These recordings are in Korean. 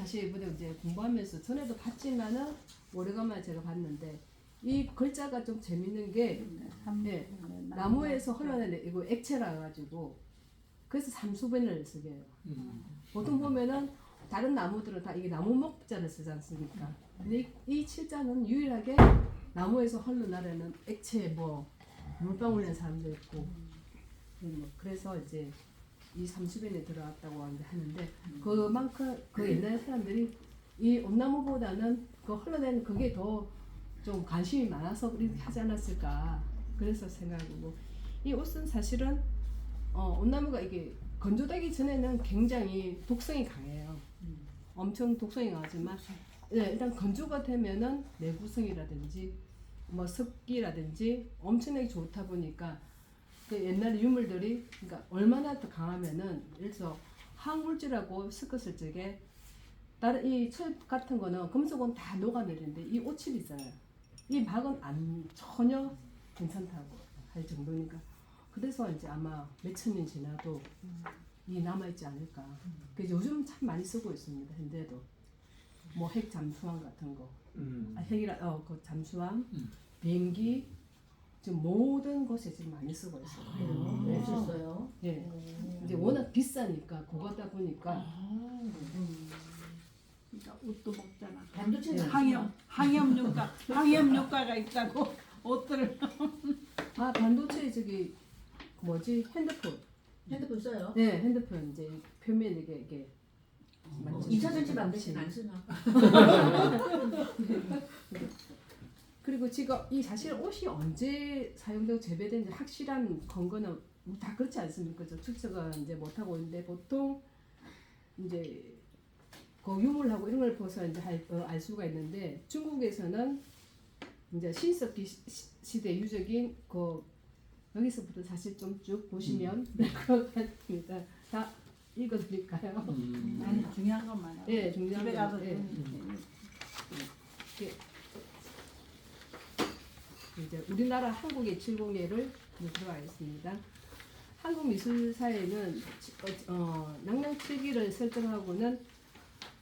사실 이번에 이제 공부하면서 전에도 봤지만은 오래간만에 제가 봤는데 이 글자가 좀 재밌는 게 네, 나무에서 흘러내는 이거 액체라 가지고 그래서 삼수변을 쓰게요. 보통 보면은 다른 나무들은 다 이게 나무 목자를 쓰지 않습니까? 근데 이 칠자는 유일하게 나무에서 흘러나르는 액체 뭐 물방울 낸 사람도 있고 뭐 그래서 이제 이 삼수변에 들어갔다고 하는데 그만큼 그 옛날 사람들이 이 온나무보다는 그 흘러내는 그게 더 좀 관심이 많아서 그렇게 하지 않았을까 그래서 생각하고 이 옷은 사실은 온나무가 이게 건조되기 전에는 굉장히 독성이 강해요. 엄청 독성이 강하지만 네, 일단 건조가 되면은 내구성이라든지 뭐 습기라든지 엄청나게 좋다 보니까 그 옛날 유물들이 그러니까 얼마나 더 강하면은 예를 들어서 항물질하고 섞었을 적에 다른 이 철 같은 거는 금속은 다 녹아내리는데 이 오칠 있잖아요. 이 박은 안 전혀 괜찮다고 할 정도니까 그래서 이제 아마 몇천 년 지나도 이 남아있지 않을까. 그래서 요즘 참 많이 쓰고 있습니다. 현대도 뭐 핵 잠수함 같은 거, 핵이라 그 잠수함, 비행기 지금 모든 곳에 지금 많이 쓰고 있어요. 네, 썼어요. 예. 이제 워낙 비싸니까 고가다 보니까 그러니까 옷도 먹잖아. 반도체는 항염효과가 있다고 옷들을. 아 반도체 저기 뭐지 핸드폰 써요. 네 핸드폰 이제 표면 이게 2차 전지 만드시는 안 쓰나? 그리고 지금 이 사실 옷이 언제 사용되고 재배된지 확실한 근거는 다 그렇지 않습니까? 저 추측은 이제 못 하고 있는데 보통 이제 그 유물하고 이런 걸 보서 이제 알 수가 있는데 중국에서는 이제 신석기 시대 유적인 그 여기서부터 사실 좀 쭉 보시면 될 것 같습니다. 다 읽어드릴까요? 아니 중요한 것만 하고. 네, 중요한 집에 가서 거. 예. 이제 우리나라 한국의 7공예를 들어가겠습니다. 한국 미술사에는 낭랑칠기를 설정하고는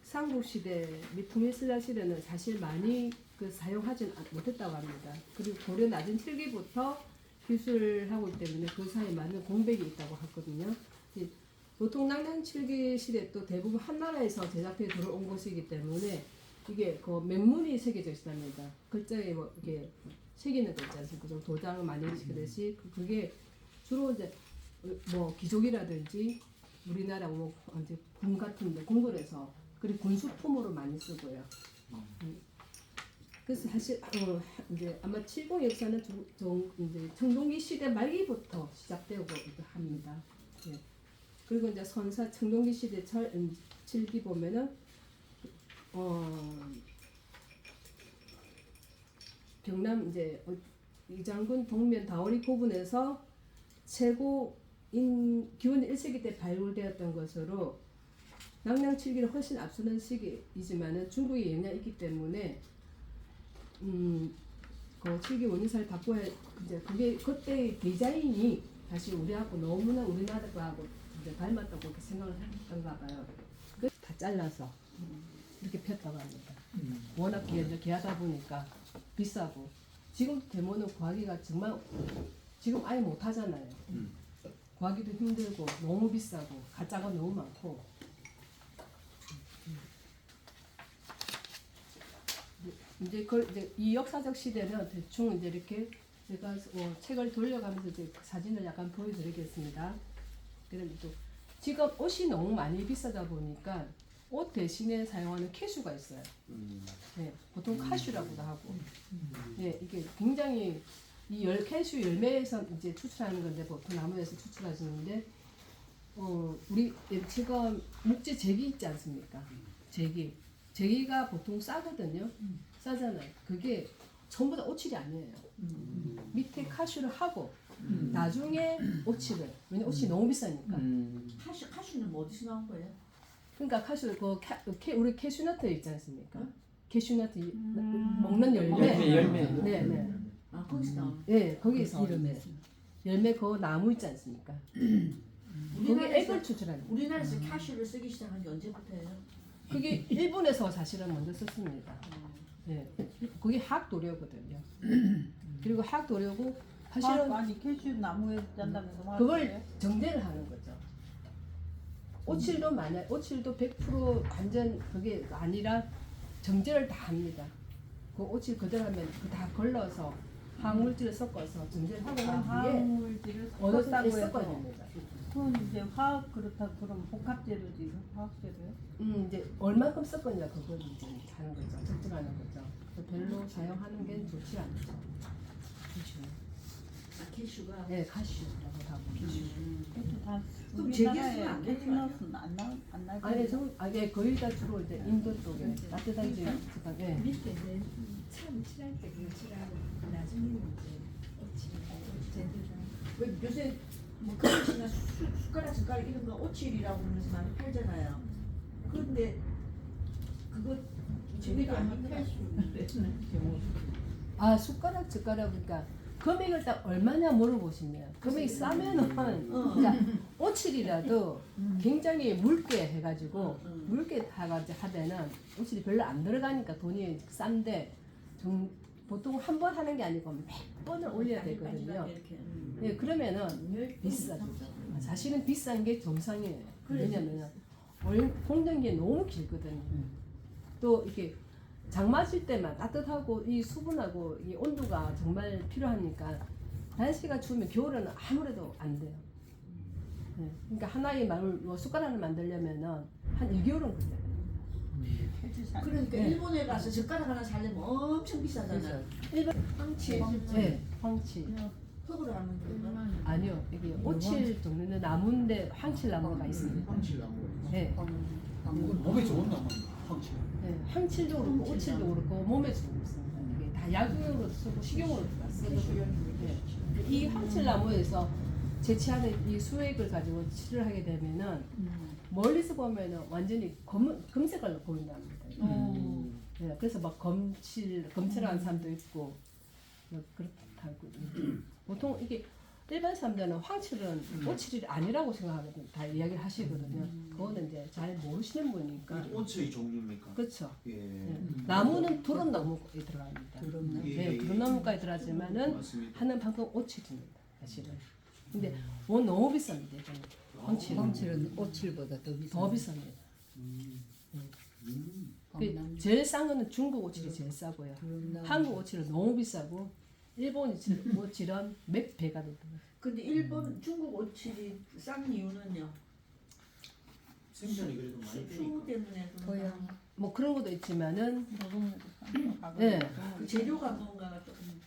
삼국시대 및 통일신라 시대는 사실 많이 사용하지 못했다고 합니다. 그리고 고려 낮은 칠기부터 기술하고 있기 때문에 그 사이에 많은 공백이 있다고 하거든요. 보통 낭랑칠기 시대 또 대부분 한나라에서 제작해 들어온 것이기 때문에 이게 그 맨문이 새겨져 있답니다. 글자에 뭐 이게 새기는 거 있지 않습니까? 좀 도장을 많이 시키듯이 그게 주로 이제 뭐 귀족이라든지 우리나라 뭐 이제 군 같은데 궁궐에서 그리고 군수품으로 많이 쓰고요. 그래서 사실 이제 아마 70 역사는 이제 청동기 시대 말기부터 시작되고 합니다. 예. 그리고 이제 선사 청동기 시대 칠기 보면은 경남 이제 이장군 동면 다오리 고분에서 최고인 기원 1세기 때 발굴되었던 것으로 낭랑칠기를 훨씬 앞서는 시기이지만은 중국의 영향이 있기 때문에 그 칠기 원인사를 바꿔야 이제 그게 그때의 디자인이 다시 우리하고 너무나 우리나라하고 이제 닮았다고 그렇게 생각을 했던가 봐요. 다 잘라서 이렇게 폈다고 합니다. 워낙 귀하다 보니까 비싸고 지금 데모는 구하기가 정말 지금 아예 못 하잖아요. 구하기도 힘들고 너무 비싸고 가짜가 너무 많고 이제 이 역사적 시대는 대충 이제 이렇게 제가 책을 돌려가면서 이제 사진을 약간 보여드리겠습니다. 그런데 또 지금 옷이 너무 많이 비싸다 보니까 옷 대신에 사용하는 캐슈가 있어요. 네, 보통 카슈라고도 하고. 네, 이게 굉장히 캐슈 열매에서 이제 추출하는 건데 보통 나무에서 추출하시는데 우리 지금 목재 제기 있지 않습니까? 제기가 보통 싸거든요. 싸잖아요. 그게 전부 다 오칠이 아니에요. 밑에 카슈를 하고 나중에 오칠을 왜냐 옷이 너무 비싸니까. 카슈는 뭐 어디서 나온 거예요? 그러니까 카슈 우리 캐슈너트 있지 않습니까? 캐슈너트 먹는 열매. 네. 아 거기서 나온. 네, 거기서 열매 그 나무 있지 않습니까? 거기 액을 추출하는. 우리나라에서 카슈를 쓰기 시작한 게 언제부터예요? 그게 일본에서 사실은 먼저 썼습니다. 예, 그게 학도료거든요. 그리고 학도료고 사실은 아니 캐슈 나무에 짠다면서 그걸 정제를 하는 거죠. 오칠도 만약 오칠도 100% 완전 그게 아니라 정제를 다 합니다. 그 오칠 그대로 하면 그 다 걸러서 화학물질을 섞어서 정제를 하고 난 뒤에 화학물질을 어느 때에 섞었다고 섞어야 해서 됩니다. 그건 이제 화학 그렇다 그럼 복합재료지 화학재료요? 이제 얼마큼 섞었냐 그걸 이제 하는 거죠. 적정하는 거죠. 별로 사용하는 게 좋지 않죠. 캐슈. 아, 캐슈가. 네, 카슈라고 하고 캐슈. 그것도 다 그럼 우리나라에 제기했으면 안 되는 거 아니야? 캐슈넛은 안 날. 아니 예, 거의 다 주로 이제 인도 쪽에 따뜻한 지역, 예. 밑에는 참 칠할 때 그거 칠하고 나중에는 이제 제대로 왜 요새 뭐 그릇이나 숟가락 젓가락 이런 거 오칠이라고 하면서 많이 팔잖아요. 그런데 그거 제대로 안 팔수 있는데. 아 숟가락 젓가락 그러니까 금액을 딱 얼마냐 물어보시면 금액이 싸면은 그러니까 오칠이라도 굉장히 묽게 해가지고 묽게 하면은 오칠이 별로 안 들어가니까 돈이 싼데 보통 한 번 하는 게 아니고 몇 번을 올려야 되거든요. 예, 그러면은 비싸죠. 사실은 비싼 게 정상이에요. 왜냐면은 공정기에 너무 길거든요. 또 이렇게 장마실 때만 따뜻하고 이 수분하고 이 온도가 정말 필요하니까 날씨가 추우면 겨울에는 아무래도 안 돼요. 네. 그러니까 하나의 뭐 숟가락을 만들려면은 한 2개월은 걸려요. 그러니까 네. 일본에 가서 젓가락 하나 사려면 엄청 비싸잖아요. 일본 황치. 네, 황치. 흙으로 하는 건가? 아니요, 이게 오칠 종류는 나무인데 황칠나무가 있습니다. 황칠나무. 네, 그건 몸에 좋은 나무. 황칠. 네, 황칠도 그렇고 오칠도 그렇고 몸에 좋습니다. 이게 다 약용으로 쓰고 식용으로 쓰거든요. 네. 이 황칠나무에서 제치하는 이 수액을 가지고 칠을 하게 되면은 멀리서 보면은 완전히 금색깔로 보인답니다. 네, 그래서 막 검칠하는 사람도 있고 뭐 그렇다고 보통 이게 일반 사람들은 황칠은 오칠이 아니라고 생각하거든요. 다 이야기를 하시거든요. 그거는 이제 잘 모르시는 분이니까. 오칠의 종류입니까? 그렇죠. 예. 네. 나무는 두릅나무에 들어갑니다. 네, 두릅나무까지 들어가지만은 맞습니다. 하는 방법 오칠입니다. 사실은. 근데 원 너무 비쌉니다. 이거는. 황칠은 황칠은 오칠보다 더 비싸. 더 비쌉니다. 그 제일 싼 거는 중국 오칠이 제일 싸고요. 한국 오칠은 너무 비싸고 일본 오칠은 몇 배가 더 들어요. 근데 일본, 중국 오칠이 싼 이유는요? 생선이 그래도 많이 수고 되니까. 때문에 거야. 그런가? 뭐 그런 것도 있지만은 노동력도 네. 그 재료가 뭔가가 조금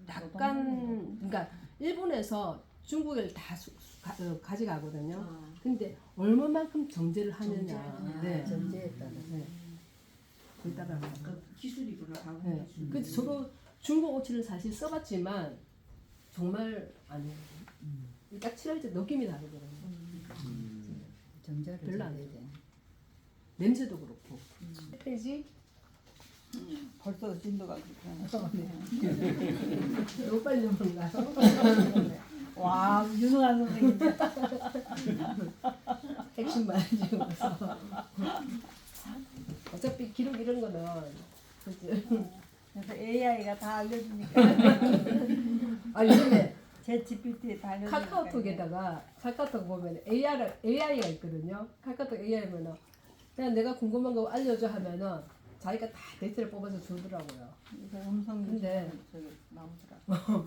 약간 그러니까 일본에서 중국을 다 가져가거든요. 근데 얼마만큼 정제를 하느냐. 네. 전제에 따라. 네. 거기에 따라. 그 기술이구나. 가공 네. 기술. 그 저도 중국 오칠을 사실 써봤지만 정말 아니에요. 딱 칠할 때 느낌이 다르거든요. 전자를 별로 안 전제에 대한. 냄새도 그렇고. 페이지 벌써 진도가 그렇게 너무 빨리 넘어가요. 와 유능한 선생님. 핵심만 지워서. 어차피 기록 이런 거는 그치? 그래서 AI가 다 알려주니까 아 요즘에 제 GPT에 다 알려주니까. 카카오톡에다가 카카오톡 보면 AI가 있거든요. 카카오톡 AI면은 그냥 내가 궁금한 거 알려줘 하면은 자기가 다 데이터를 뽑아서 주더라고요. 그래서 음성 근데 저기 나오더라.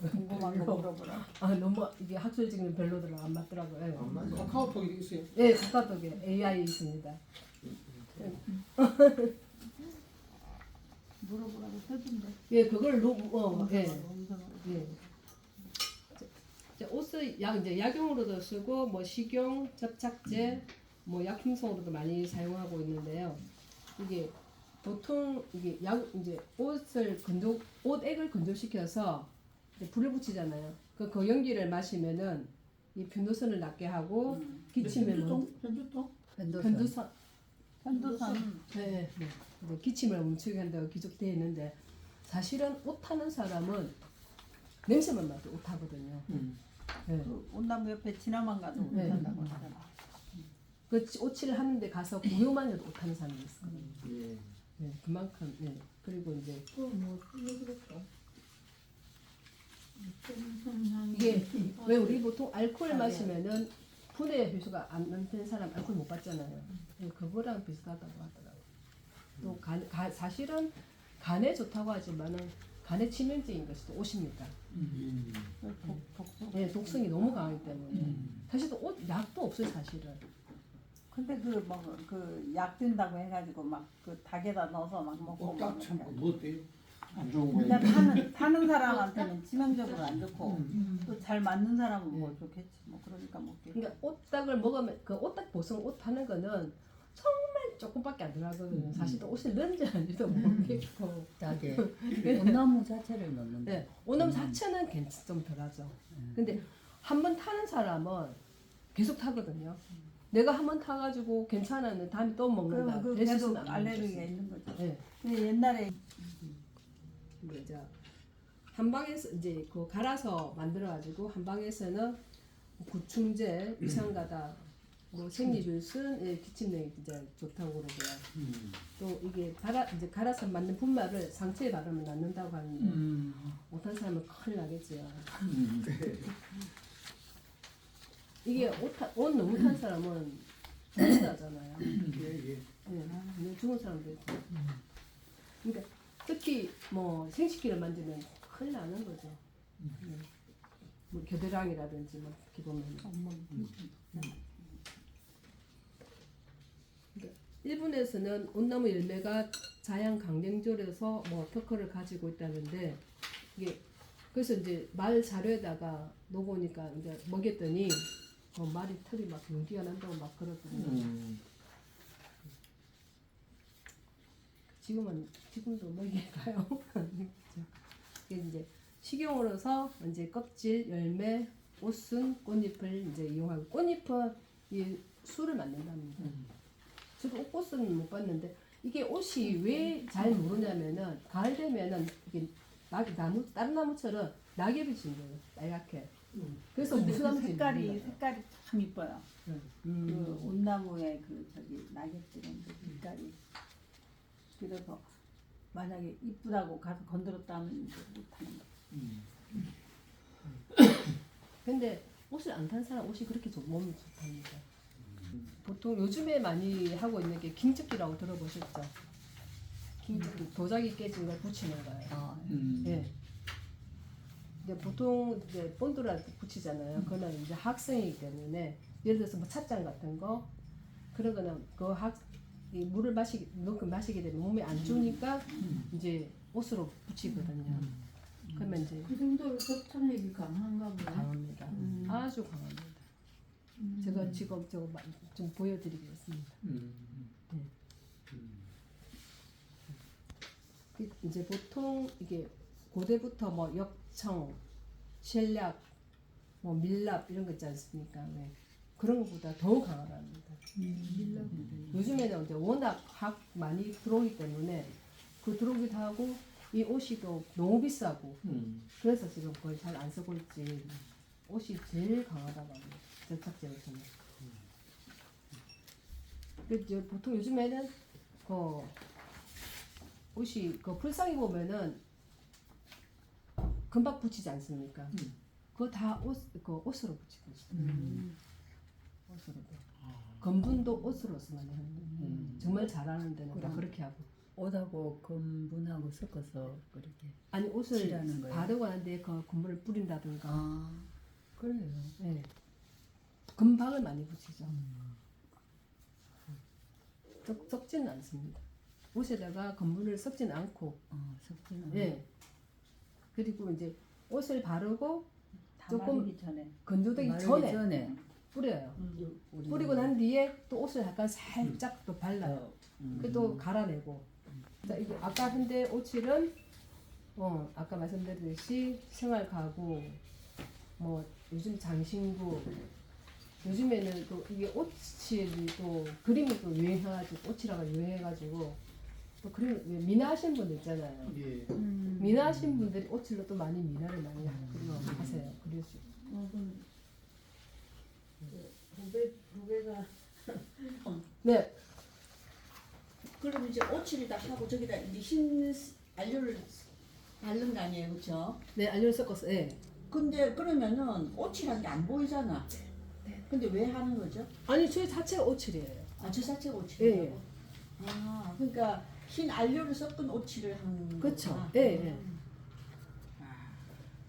궁금한 거 물어보라. 아 너무 이게 학술적인 별로더라 안 맞더라고요. 카카오톡이 있어요? 예, 카카오톡에 AI 있습니다. 물어보라고 써준대. 예, 그걸 예. 음성으로. 예. 옷을 이제 약용으로도 쓰고 뭐 식용, 접착제, 뭐 약품성으로도 많이 사용하고 있는데요. 이게 보통 이게 이제 옷액을 건조시켜서 이제 불을 붙이잖아요. 그 연기를 마시면은 이 변도선을 낮게 하고 기침을 편두통? 현도산 네. 이제 기침을 멈추게 한다고 기록되어 있는데 사실은 옷 타는 사람은 냄새만 맡도 옷 타거든요. 네. 그 온나무 옆에 지나만 가도 네. 괜찮다고 하잖아. 그 오칠을 하는데 가서 구요만 해도 옷하는 사람이 있어요. 예. 네, 그만큼. 네. 그리고 이제 이게 왜 우리 보통 알코올 마시면은 분해 효소가 안 된 사람 알코올 못 받잖아요. 네, 그거랑 비슷하다고 하더라고요. 또 사실은 간에 좋다고 하지만은 간에 치명적인 것이 또 옷입니다. 네, 독성이 너무 강하기 때문에 사실 또 옷 약도 없어요 사실은. 근데 그 약 든다고 해가지고 막 그 닭에다 넣어서 막 먹고 딱 막 참고 이렇게. 뭐 어때요? 안 좋은 근데 거예요? 타는 사람한테는 치명적으로 안 좋고 또 잘 맞는 사람은 뭐 좋겠지. 뭐 그러니까 먹겠지. 그러니까 옷닭을 먹으면 그 옷닭 보성 옷 하는 거는 정말 조금밖에 안 들어가거든요. 사실 또 옷을 넣는지 아닌지도 모르겠고. 닭에 온나무 자체를 넣는데. 네, 오놈 자체는 좀 덜하죠. 근데 한 번 타는 사람은 계속 타거든요. 내가 한 번 타가지고 괜찮았는데 다음에 또 먹는다. 그러면 그 그랬을 걔도 수는 안 알레르기가 먹겠어요. 있는 거죠. 네. 근데 옛날에 이제 한방에서 이제 그 갈아서 만들어가지고 한방에서는 구충제, 위산가다, 뭐 생리줄순, 예, 기침내 이제 좋다고 그러고요. 또 이게 이제 갈아서 만든 분말을 상처에 바르면 낫는다고 하는데 못한 사람은 큰일 나겠지요. 이게 옷 너무 탄 사람은 죽는다잖아요. 예, 예. 네, 죽은 사람도 있고. 그러니까 특히 뭐 생식기를 만지면 큰일 나는 거죠. 네. 뭐 겨드랑이라든지 뭐 이렇게 보면. 그러니까 일본에서는 온나무 열매가 자양 강냉졸에서 뭐 특허를 가지고 있다는데 이게 그래서 이제 말 사료에다가 녹으니까 이제 먹였더니 말이 털이 막 연기가 난다고 막 그러더라고요. 지금도 먹일까요? 이게 이제 식용으로서 이제 껍질, 열매, 옷순, 꽃잎을 이제 이용하고 꽃잎은 이 술을 만든답니다. 저도 꽃순은 못 봤는데 이게 옷이 왜 잘 모르냐면은 가을 되면은 이게 다른 나무처럼 낙엽이 진 거예요. 빨갛게. 그래서 근데 무슨 그 나무인지 색깔이 참 이뻐요. 그 온나무의 그 저기 낙엽들은 그 빛깔이. 그래서 만약에 이쁘다고 가서 건드렸다 하면 이제 못하는 거. 근데 옷을 안 탄 사람 옷이 그렇게 몸이 좋답니다. 보통 요즘에 많이 하고 있는 게 김집기라고 들어보셨죠? 김집기 도자기 깨진 걸 붙이는 거예요. 예. 근데 보통 이제 본드라 붙이잖아요. 그거는 이제 학생이기 때문에 예를 들어서 뭐 찻잔 같은 거 그런 거는 이 물을 마시게 되면 몸에 안 좋으니까 이제 옷으로 붙이거든요. 그러면 이제 그 정도로 섭천액이 강한가 보네. 강합니다. 아주 강합니다. 제가 지금 저거 좀 보여드리겠습니다. 이제 보통 이게 고대부터 뭐 역청, 쉘약, 뭐 밀랍 이런 거 있지 않습니까? 네. 그런 것보다 더 강하답니다. 요즘에는 이제 워낙 많이 들어오기 때문에 그 들어오기도 하고 이 옷이 또 너무 비싸고 그래서 지금 거의 잘 안 쓰고 있지. 옷이 제일 강하다고 합니다. 접착제로서는. 그 보통 요즘에는 그 옷이 그 불상에 보면은 금박 붙이지 않습니까? 그거 다 옷으로 붙이고 있어요. 옷으로도. 건분도 옷으로서 많이 하는 거예요. 정말 잘하는 데는 다 그렇게 하고. 옷하고 건분하고 섞어서 그렇게. 아니 옷을 칠하는 거예요? 바르고 나는데 그 건분을 뿌린다든가. 아, 그래요. 네. 금박을 많이 붙이죠. 섞지는 않습니다. 옷에다가 건분을 섞지는 않고. 섞지는. 예. 그리고 이제 옷을 바르고 다 조금 마르기 전에. 건조되기 마르기 전에 뿌려요. 뿌리고 난 뒤에 또 옷을 약간 살짝 또 발라요. 그또 갈아내고. 자, 이게 아까 현대 오칠은 아까 말씀드렸듯이 생활 가구, 뭐 요즘 장신구, 요즘에는 또 이게 오칠이 또 그림이 또 유행해가지고 오칠화가 유행해가지고 또 그림 미나하신 분들 있잖아요. 예. 미나하신 분들이 오칠로 또 많이 미나를 많이 하세요. 그릴 수 있고. 후배가 네, 그럼 이제 오칠이다 하고 저기다 이제 흰 알료를 바른 거 아니에요, 그렇죠? 네 알료를 섞었어. 예. 근데 그러면은 오칠한 게 안 보이잖아. 근데 왜 하는 거죠? 아니 저희 자체가 오칠이에요. 아, 저 자체가 오칠이라고? 예. 아, 그러니까 흰 알료를 섞은 오칠을 하는 그렇죠. 거구나. 예, 예.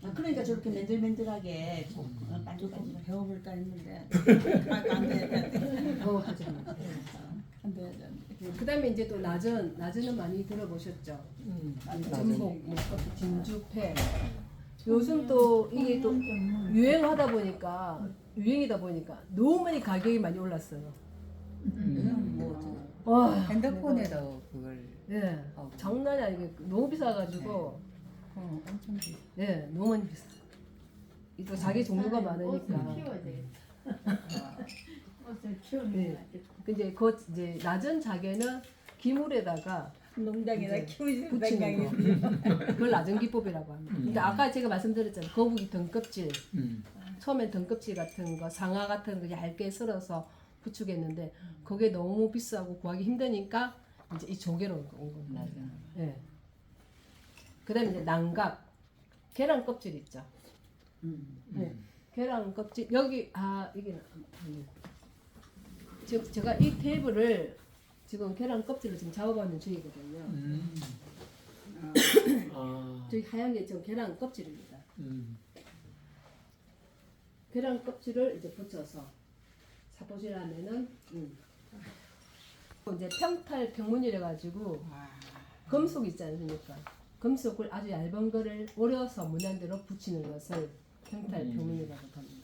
아, 그러니까 저렇게 맨들맨들하게 조금 반질반질. 배워볼까 했는데 안 돼. 하지 마. 안 돼. 그다음에 이제 또 나전은 많이 들어보셨죠? 전복, 뭐 진주패. 요즘 또 이게 또 유행하다 보니까 유행이다 보니까 너무 많이 가격이 많이 올랐어요. 뭐 와, 핸드폰에도 그걸 예, 장난이 아니게 너무 비싸가지고, 엄청 비싸. 예, 너무 많이 비싸. 또 자기 종류가 많으니까. 키워야 되겠다. 옷을 키우는 네. 이제 그 이제 낮은 자개는 기물에다가 농장에다 이제 키우시는 붙이는 생각이 거. 그걸 낮은 기법이라고 합니다. 근데 아까 제가 말씀드렸잖아요. 거북이 등껍질, 처음엔 등껍질 같은 거, 상아 같은 거 얇게 썰어서 부추겠는데 그게 너무 비싸고 구하기 힘드니까 이제 이 조개로 온 겁니다. 예. 그다음에 이제 난각, 계란 껍질 있죠. 네. 계란 껍질 여기 이게 지금 제가 이 테이블을 지금 계란 껍질을 지금 작업하는 중이거든요. 저기 하얀 게 지금 계란 껍질입니다. 계란 껍질을 이제 붙여서 사보시라면은 이제 평탈 평문이래 가지고 금속 있지 않습니까? 금속을 아주 얇은 거를 오려서 문양대로 붙이는 것을 평탈 평문이라고 합니다.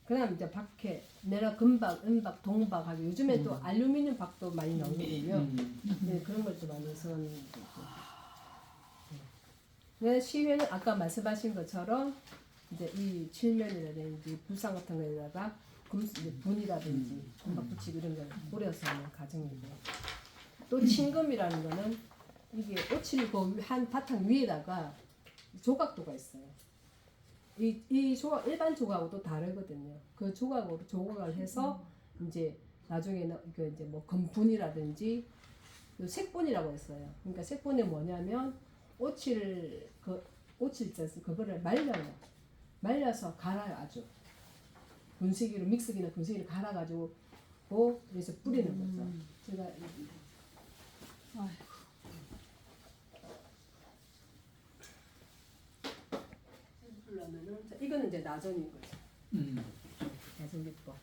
그다음 이제 박해, 내라 금박, 은박, 동박 하고 요즘에 또 알루미늄 박도 많이 나오거든요. 네, 그런 걸 또 많이 쓰는 거 있고. 네, 시회는 아까 말씀하신 것처럼 이제 이 칠면이라든지 불상 같은 거에다가 이제 분이라든지 금박 붙이고 이런 걸 뿌려서 하는 과정이고. 또 칭금이라는 거는 이게 오칠 한 바탕 위에다가 조각도가 있어요. 이 조각 일반 조각하고도 다르거든요. 그 조각을 해서 이제 나중에는 그 이제 뭐 금분이라든지 색분이라고 했어요. 그러니까 색분이 뭐냐면 오칠 그거를 말려서 갈아요 아주 분쇄기로 믹서기나 분쇄기로 갈아가지고 그래서 뿌리는 거죠. 제가 그러면은 이거는 이제 나전인 거죠. 나전 기법.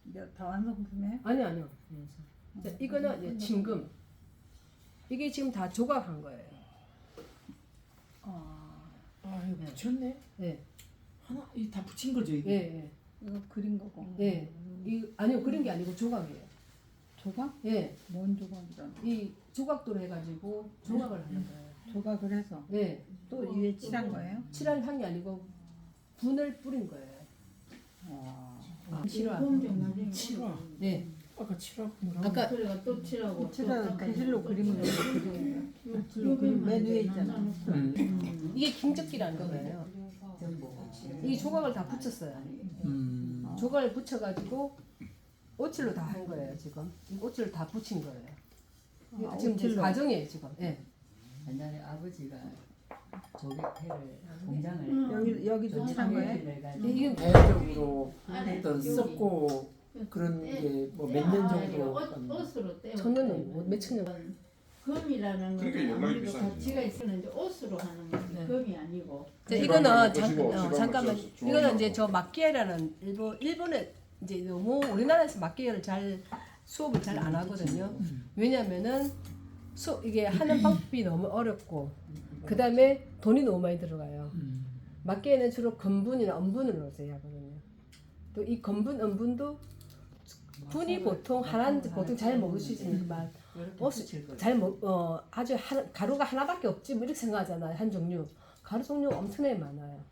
이제 다 완성품이에요? 아니요. 자, 이거는 이제 칭금. 이게 지금 다 조각한 거예요. 이거 붙였네. 네. 하나 이 다 붙인 거죠 이게. 예. 이거 그린 거고. 예. 아니요 그런 게 아니고 조각이에요. 조각? 예. 뭔 조각이잖아. 이 조각도로 해가지고 조각을 하는 거예요. 조각을 해서 예. 또 위에 칠한 거예요? 칠한 한 게 아니고 분을 뿌린 거예요. 칠화. 칠화. 네. 아까 칠화 뭐라고? 아까 그래가 또 칠하고 칠한 펜슬로 그림을 그리는 맨 위에 있잖아. 이게 김적기라는 거예요. 이 조각을 다 붙였어요. 조각을 붙여가지고 오칠로 다 한 거예요 지금. 이 오칠을 다 붙인 거예요. 지금 이제 과정이에요 지금. 예. 옛날에 아버지가 조개패를 공장을 여기도 칠한 거예요? 이게 대적으로 어떤 썩고 그런 게 뭐 몇 년 정도 옷으로 떼어. 천년은 뭐 몇천 년. 금이라는 그러니까 건 연락이 아무래도 비싸니까. 가치가 있었는데 옷으로 하는 건데 네. 금이 아니고. 자, 지방 이거는 먹고 지방 잠깐만. 먹고 이거는 지방 이제 먹고. 저 마끼에라는 일본에 이제 너무 우리나라에서 마끼에를 잘 수업을 잘 안 하거든요. 왜냐면은 이게 하는 방법이 너무 어렵고 그 다음에 돈이 너무 많이 들어가요. 마끼에는 주로 건분이나 엄분을 넣어서 하거든요. 또 이 건분, 엄분도 분이 보통 보통 잘 모르시지만 아주 가루가 하나밖에 없지 뭐 이렇게 생각하잖아요. 한 종류 가루 종류가 엄청나게 많아요.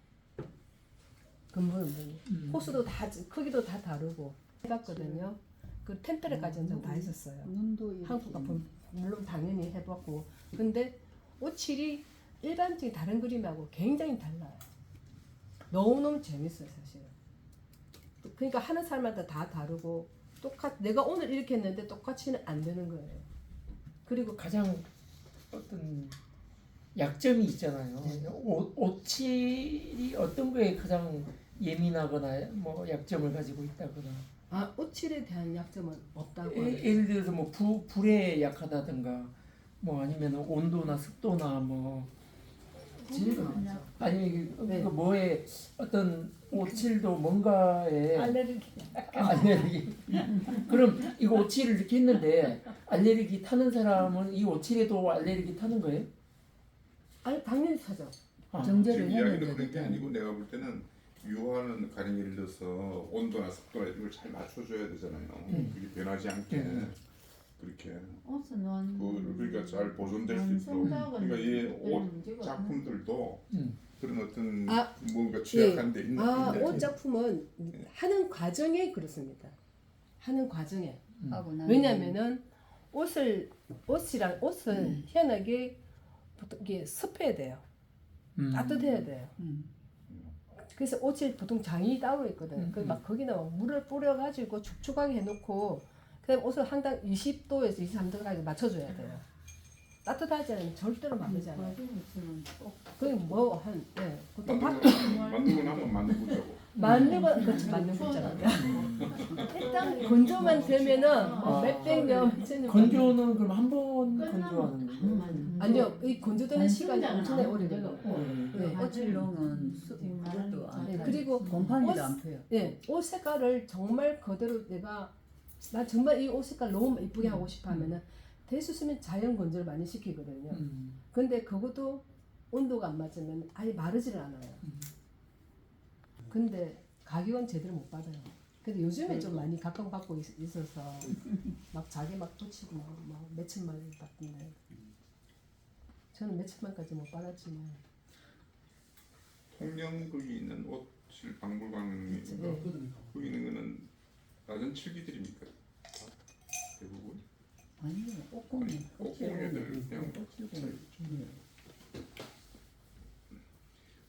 건분, 호수도 다 크기도 다 다르고 해봤거든요. 그 템페레까지는 전 다 했었어요. 눈도 이렇게. 한국과 물론 당연히 해봤고 근데 오칠이 일반적인 다른 그림하고 굉장히 달라요. 너무너무 재밌어요 사실은. 그러니까 하는 사람마다 다 다르고 내가 오늘 이렇게 했는데 똑같이는 안 되는 거예요. 그리고 가장 어떤 약점이 있잖아요. 오칠이 어떤 거에 가장 예민하거나 뭐 약점을 가지고 있다거나. 오칠에 대한 약점은 없다고. 예를 들어서 뭐 불에 약하다든가 뭐 아니면 온도나 습도나 뭐 아니 네. 그 뭐에 어떤 오칠도 뭔가에 알레르기. 그럼 이거 오칠을 이렇게 했는데 알레르기 타는 사람은 이 오칠에도 알레르기 타는 거예요? 아니 당연히 타죠. 정제를 지금 이야기는 했는데 그런 게 아니고 내가 볼 때는 유화는 가령 예를 들어서 온도나 습도나 이걸 잘 맞춰줘야 되잖아요. 그게 변하지 않게 그렇게 옷은 그러니까 잘 보존될 수 있도록. 그러니까 이 옷 작품들도 그런 어떤 뭔가 취약한 데 있는 옷 작품은 하는 과정에 그렇습니다. 하는 과정에. 하고 나면 왜냐면은 옷은 희한하게 보통 이게 습해야 돼요. 따뜻해야 돼요. 그래서 옷이 보통 장이 따로 있거든. 막 거기다 막 물을 뿌려가지고 축축하게 해놓고 그다음 옷을 항상 20도에서 23도까지 맞춰줘야 돼요. 따뜻하지 않으면 절대로 마르지 않아요. 그게 뭐한 보통 만들고 나면 만들고 자고. 그렇지 만든 거잖아요. 일단 건조만 되면은 몇백 년 건조는 그럼 한 번 건조하는 거예요? 아니요, 이 건조되는 시간이 엄청나게 오래 걸려요. 네. 오칠롱은 그것도 안 네, 타요. 그리고 곰팡이도 옷- 안 펴요. 옷 색깔을 정말 그대로 나 정말 이 옷 색깔 너무 이쁘게 하고 싶어 하면은 될 수 있으면 자연 건조를 많이 시키거든요. 근데 그것도 온도가 안 맞으면 아예 마르지를 않아요. 근데 가격은 제대로 못 받아요. 근데 요즘에 좀 많이 각광받고 있어서 막 자기 막 붙이고 막 몇천만 원 받던데 저는 몇천만까지 못 받았지만 통영 거기 있는 옷실 박물관이 네. 거기 있는 거는 낮은 칠기들입니까? 대부분 아니요, 옷공이. 꽃공예들 그냥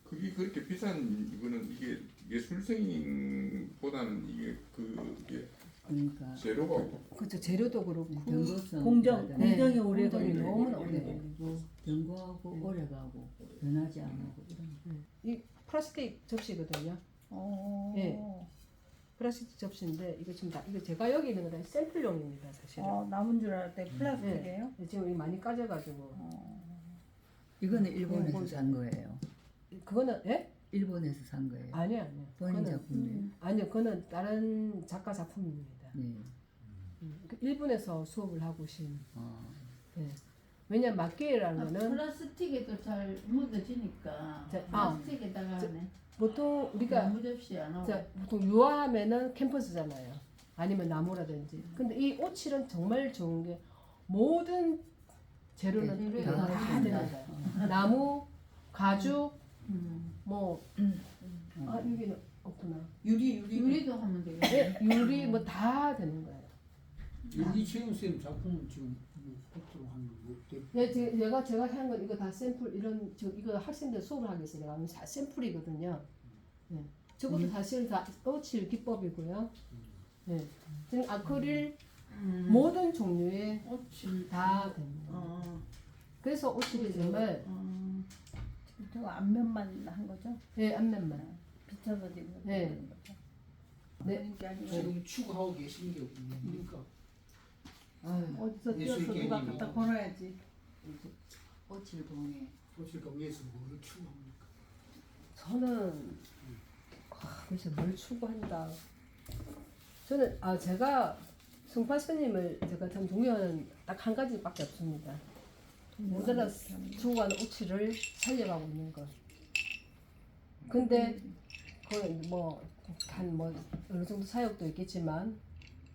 그게 그렇게 비싼 이거는 이게 예술성보다는 이게 그게 그러니까 재료가 그렇죠. 재료도 그렇고 경고성 공정이 오래 공정이 걸리고 너무나 오래 걸리고 견고하고 오래가고 변하지 않고 이런. 이 플라스틱 접시거든요. 예. 플라스틱 접시인데 이거 지금 이거 제가 여기 있는 거다 샘플용입니다 사실은. 남은 줄 알았더니 플라스틱이에요? 지금 이게 많이 까져가지고 이거는 일본에서 산 거예요. 그거는 일본에서 산 거예요. 아니요. 본인 작품이에요. 아니요, 그거는 다른 작가 작품입니다. 네. 일본에서 수업을 하고 오신. 아, 네. 왜냐면 막기라는 거는 플라스틱에도 잘 묻어지니까 플라스틱에다가 하네. 보통 우리가 나무 접시 안 하고. 보통 유화하면은 캠퍼스잖아요. 아니면 나무라든지. 근데 이 오칠은 정말 좋은 게 모든 재료는 네, 다 다 되는 거예요. 나무, 가죽, 뭐 여기는 없구나. 유리도 하면 되겠네. 유리 뭐 다 되는 거예요. 이채영 선생님 작품은 지금 포토로 하는 거 제가 한 건 이거 다 샘플 이거 학생들 수업을 하기 위해서 내가 하는 샘플이거든요. 네. 저것도 사실 다 오칠 기법이고요. 네. 지금 아크릴 모든 종류의 오칠 다 됩니다. 그래서 오칠이 정말 저 앞면만 한 거죠? 앞면만. 비춰서 지금 네. 그런 거죠? 네. 지금 추구하고 계신 게 뭡니까? 어디서 예술 띄어서 누가 개념이. 갖다 걸어야지. 오칠봉에 포실감에서 뭐를 추구합니까? 저는 그래서 뭘 추구한다. 저는 제가 송파 스님을 제가 참 존경하는 딱 한 가지밖에 없습니다. 우리나라 추구하는 오칠을 살려가고 있는 것. 근데 거의 뭐 어느 정도 사역도 있겠지만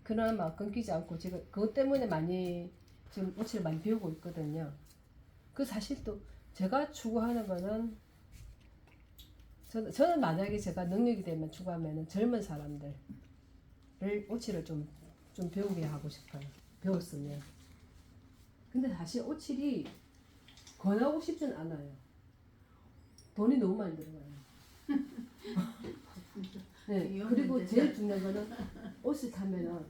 그나마 끊기지 않고 제가 그것 때문에 많이 지금 오칠을 많이 배우고 있거든요. 그 사실 또 제가 추구하는 거는 저는 만약에 제가 능력이 되면 추구하면은 젊은 사람들을 오칠을 좀 배우게 하고 싶어요. 배웠으면. 근데 사실 오칠이 권하고 싶진 않아요. 돈이 너무 많이 들어가요. 네. 이용은 그리고 되죠. 제일 중요한 거는 옷을 타면은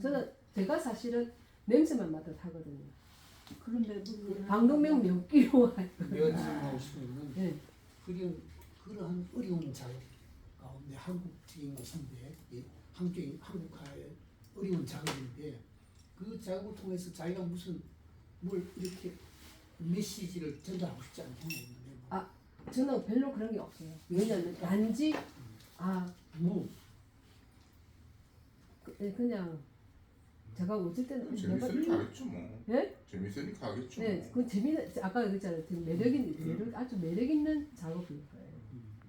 저는 제가 사실은 냄새만 맡아 타거든요. 그런데 그 방독면 몇 끼로 할 내가 지금 하고 싶은 거는 네. 그러한 어려운 작업 가운데 한국적인 것인데 한국화의 어려운 작업인데 그 작업을 통해서 자기가 무슨 뭘 이렇게 메시지를 전달하고 싶지 않다는 건데 아, 저는 별로 그런 게 없어요. 왜냐면 단지 뭐 그냥 제가 웃을 때는 재밌으니까 하겠죠 뭐. 예? 재밌으니까 하겠죠. 네, 그 재미는 아까 그랬잖아요. 매력 아주 매력 있는 작업일 거예요.